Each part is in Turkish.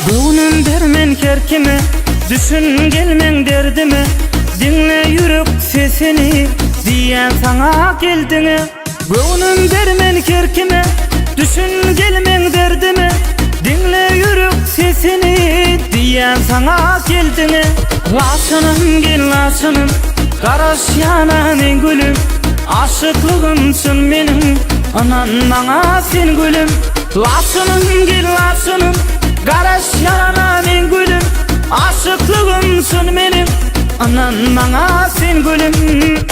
Gönlüm dermen kerkime, düşün gelmen derdime. Dinle yürek sesini, diyen sana geldiğine. Gönlüm dermen kerkime, düşün gelmen derdime. Dinle yürek sesini, diyen sana geldiğine. Lasınım gel lasınım, karaş yanan gülüm. Aşıklığımsın benim, anan bana sen gülüm. Lasınım gel lasınım, karaş yanan gülüm. Aşıklığımsın benim, anan bana sen gülüm.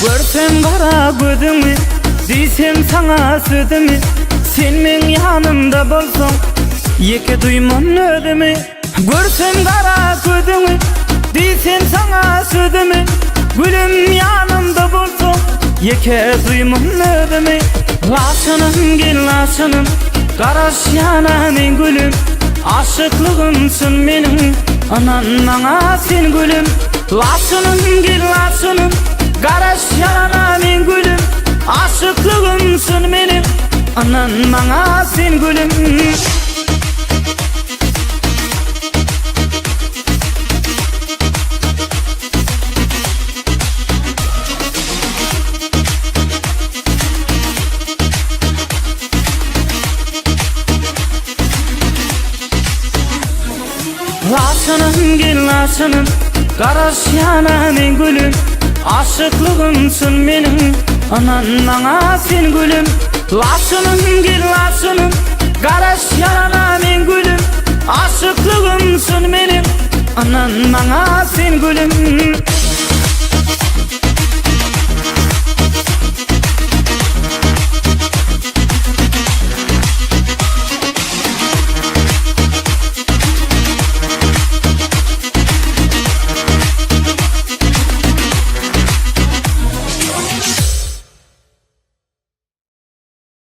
Görsem kara gözümü, diysem sana sözümü. Sen men yanımda bolsang, yeke duymam ödümü. Görsem kara gözümü, diysem sana sözümü. Gülüm yanımda bolsang, yeke duymam ödümü. Lasınım gel lasınım, karaş yanan gülüm. Aşıklığımsın benim, anan bana sen gülüm. Lasınım gel lasınım, karaş yanan gülüm. Aşıklığımsın benim, anan bana sen gülüm. Lasınım gel lasınım, karaş yanan gülüm. Aşıklığımsın benim, anan bana sen gülüm. Lasınım gel lasınım, karaş yanan gülüm. Aşıklığımsın benim, anan bana sen gülüm.